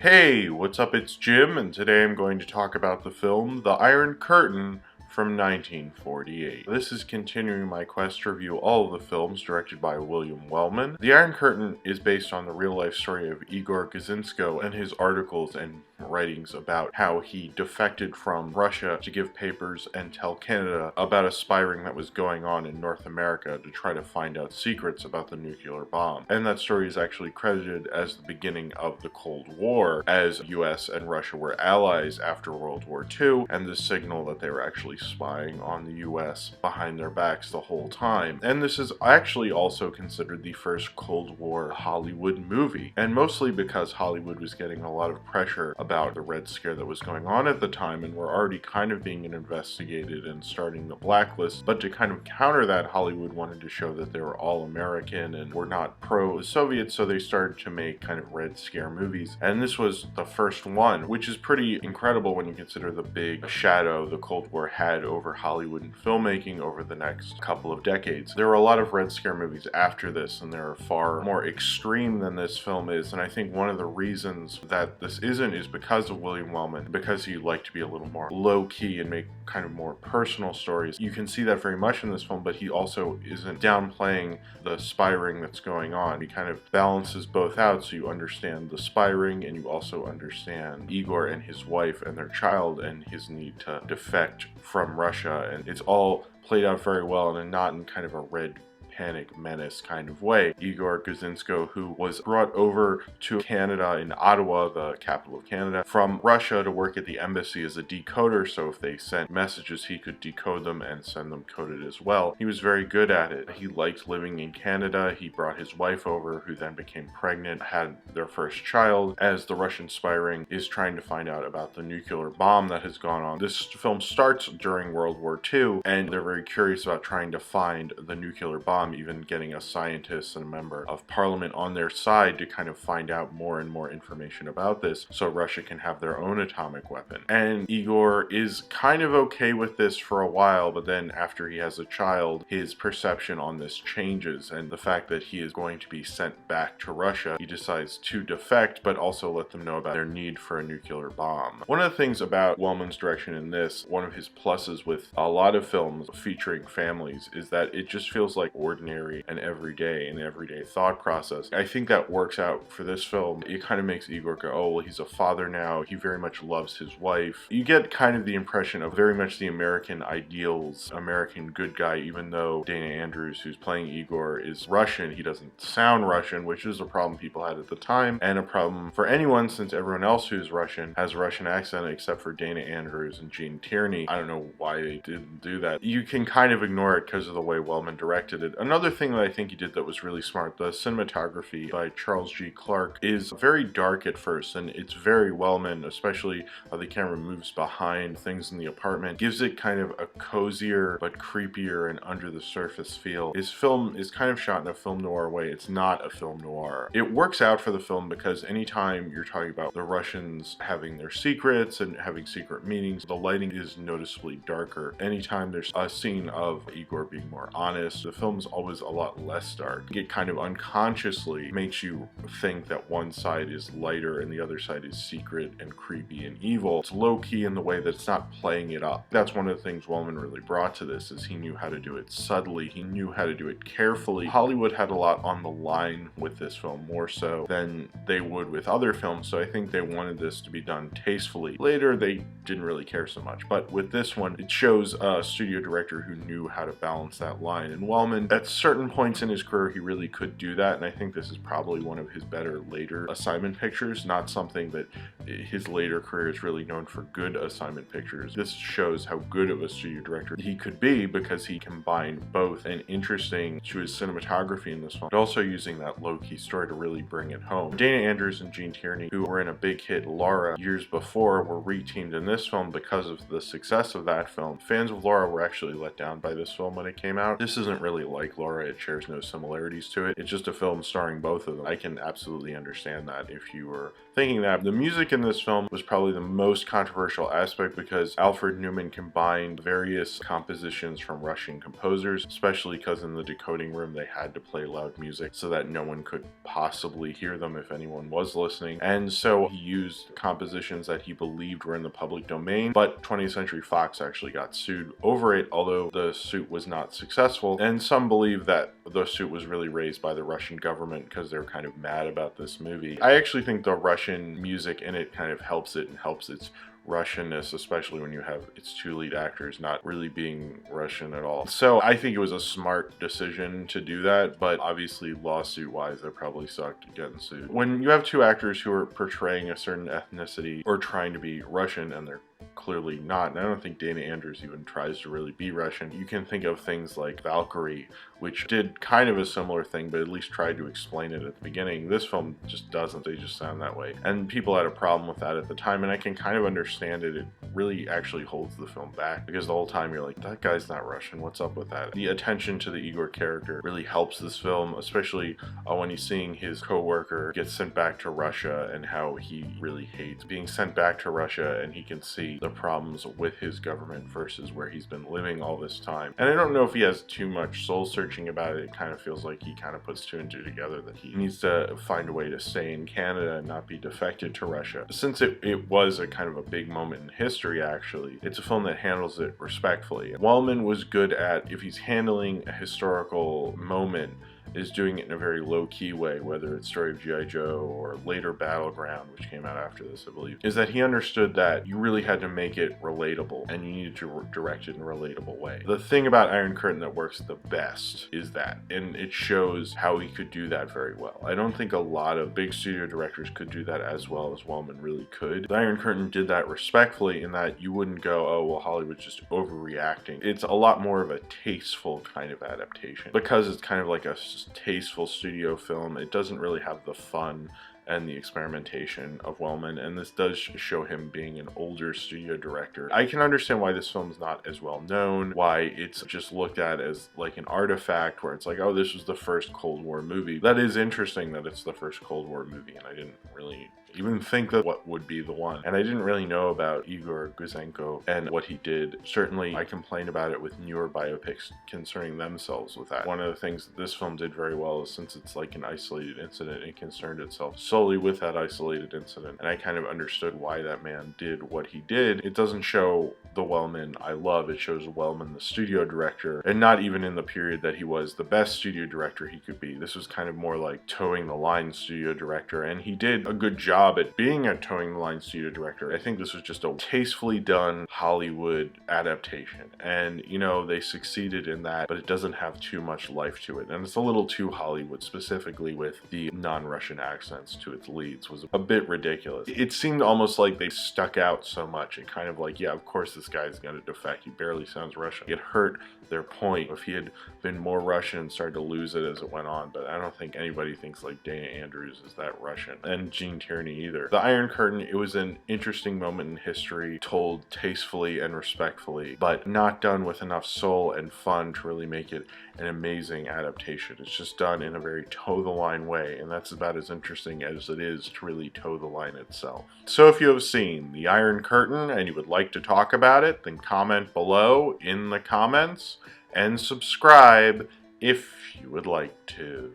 Hey, what's up? It's Jim, and today I'm going to talk about the film The Iron Curtain from 1948. This is continuing my quest to review all of the films directed by William Wellman. The Iron Curtain is based on the real-life story of Igor Gisriel and his articles and writings about how he defected from Russia to give papers and tell Canada about a spy ring that was going on in North America to try to find out secrets about the nuclear bomb. And that story is actually credited as the beginning of the Cold War, as US and Russia were allies after World War II, and the signal that they were actually spying on the US behind their backs the whole time. And this is actually also considered the first Cold War Hollywood movie, and mostly because Hollywood was getting a lot of pressure about the Red Scare that was going on at the time, and were already kind of being investigated and starting the blacklist. But to kind of counter that, Hollywood wanted to show that they were all American and were not pro-Soviet, so they started to make kind of Red Scare movies. And this was the first one, which is pretty incredible when you consider the big shadow the Cold War had over Hollywood and filmmaking over the next couple of decades. There were a lot of Red Scare movies after this, and they're far more extreme than this film is, and I think one of the reasons that this isn't is because of William Wellman, because he liked to be a little more low-key and make kind of more personal stories. You can see that very much in this film, but he also isn't downplaying the spy ring that's going on. He kind of balances both out, so you understand the spy ring and you also understand Igor and his wife and their child and his need to defect from Russia, and it's all played out very well and not in kind of a red panic menace kind of way. Igor Gisriel, who was brought over to Canada in Ottawa, the capital of Canada, from Russia to work at the embassy as a decoder, so if they sent messages he could decode them and send them coded as well. He was very good at it. He liked living in Canada. He brought his wife over, who then became pregnant, had their first child, as the Russian spy ring is trying to find out about the nuclear bomb that has gone on. This film starts during World War II, and they're very curious about trying to find the nuclear bomb, even getting a scientist and a member of parliament on their side to kind of find out more and more information about this so Russia can have their own atomic weapon. And Igor is kind of okay with this for a while, but then after he has a child, his perception on this changes, and the fact that he is going to be sent back to Russia, he decides to defect, but also let them know about their need for a nuclear bomb. One of the things about Wellman's direction in this, one of his pluses with a lot of films featuring families, is that it just feels like ordinary and everyday thought process. I think that works out for this film. It kind of makes Igor go, oh, well, he's a father now. He very much loves his wife. You get kind of the impression of very much the American ideals, American good guy, even though Dana Andrews, who's playing Igor, is Russian. He doesn't sound Russian, which is a problem people had at the time, and a problem for anyone since everyone else who's Russian has a Russian accent except for Dana Andrews and Gene Tierney. I don't know why they didn't do that. You can kind of ignore it because of the way Wellman directed it. Another thing that I think he did that was really smart, the cinematography by Charles G. Clark is very dark at first, and it's very Wellman, especially how the camera moves behind things in the apartment, gives it kind of a cozier but creepier and under the surface feel. His film is kind of shot in a film noir way. It's not a film noir. It works out for the film because anytime you're talking about the Russians having their secrets and having secret meetings, the lighting is noticeably darker. Anytime there's a scene of Igor being more honest, the film's always a lot less dark. It kind of unconsciously makes you think that one side is lighter and the other side is secret and creepy and evil. It's low-key in the way that it's not playing it up. That's one of the things Wellman really brought to this, is he knew how to do it subtly. He knew how to do it carefully. Hollywood had a lot on the line with this film, more so than they would with other films, so I think they wanted this to be done tastefully. Later, they didn't really care so much, but with this one, it shows a studio director who knew how to balance that line, and Wellman, at certain points in his career, he really could do that, and I think this is probably one of his better later assignment pictures, not something that his later career is really known for good assignment pictures. This shows how good of a studio director he could be because he combined both and interesting to his cinematography in this one, but also using that low-key story to really bring it home. Dana Andrews and Gene Tierney, who were in a big hit Laura years before, were reteamed in this film because of the success of that film. Fans of Laura were actually let down by this film when it came out. This isn't really like classic Laura. It shares no similarities to it. It's just a film starring both of them. I can absolutely understand that if you were thinking that. The music in this film was probably the most controversial aspect because Alfred Newman combined various compositions from Russian composers, especially because in the decoding room they had to play loud music so that no one could possibly hear them if anyone was listening. And so he used compositions that he believed were in the public domain, but 20th Century Fox actually got sued over it, although the suit was not successful. And some believe that the suit was really raised by the Russian government because they're kind of mad about this movie. I actually think the Russian music in it kind of helps it and helps its Russianness, especially when you have its two lead actors not really being Russian at all. So I think it was a smart decision to do that, but obviously lawsuit wise they probably sucked getting sued. When you have two actors who are portraying a certain ethnicity or trying to be Russian and they're clearly not, and I don't think Dana Andrews even tries to really be Russian, you can think of things like Valkyrie, which did kind of a similar thing but at least tried to explain it at the beginning. This film just doesn't. They just sound that way, and people had a problem with that at the time, and I can kind of understand it. It really actually holds the film back because the whole time you're like, that guy's not Russian, what's up with that? The attention to the Igor character really helps this film, especially when he's seeing his co-worker get sent back to Russia and how he really hates being sent back to Russia, and he can see the problems with his government versus where he's been living all this time. And I don't know if he has too much soul searching about it. It kind of feels like he kind of puts two and two together, that he needs to find a way to stay in Canada and not be defected to Russia. Since it was a kind of a big moment in history, actually, it's a film that handles it respectfully. Wellman was good at, if he's handling a historical moment, is doing it in a very low-key way, whether it's Story of G.I. Joe or later Battleground, which came out after this, I believe, is that he understood that you really had to make it relatable and you needed to direct it in a relatable way. The thing about Iron Curtain that works the best is that, and it shows how he could do that very well. I don't think a lot of big studio directors could do that as well as Wellman really could. The Iron Curtain did that respectfully in that you wouldn't go, oh, well, Hollywood's just overreacting. It's a lot more of a tasteful kind of adaptation because it's kind of like a tasteful studio film. It doesn't really have the fun and the experimentation of Wellman, and this does show him being an older studio director. I can understand why this film is not as well known, why it's just looked at as like an artifact where it's like, oh, this was the first Cold War movie. That is interesting that it's the first Cold War movie, and I didn't really even think that what would be the one. And I didn't really know about Igor Gouzenko and what he did. Certainly, I complain about it with newer biopics concerning themselves with that. One of the things that this film did very well is, since it's like an isolated incident, it concerned itself solely with that isolated incident. And I kind of understood why that man did what he did. It doesn't show the Wellman I love. It shows Wellman, the studio director, and not even in the period that he was the best studio director he could be. This was kind of more like towing the line studio director, and he did a good job at being a towing the line studio director. I think this was just a tastefully done Hollywood adaptation, and you know, they succeeded in that, but it doesn't have too much life to it, and it's a little too Hollywood, specifically with the non-Russian accents to its leads. Was a bit ridiculous. It seemed almost like they stuck out so much. It kind of like, yeah, of course this guy's gonna defect, he barely sounds Russian. It hurt their point if he had been more Russian and started to lose it as it went on, but I don't think anybody thinks like Dana Andrews is that Russian, and Gene Tierney either. The Iron Curtain, it was an interesting moment in history, told tastefully and respectfully, but not done with enough soul and fun to really make it an amazing adaptation. It's just done in a very toe-the-line way, and that's about as interesting as it is to really toe the line itself. So if you have seen The Iron Curtain and you would like to talk about it, then comment below in the comments and subscribe if you would like to.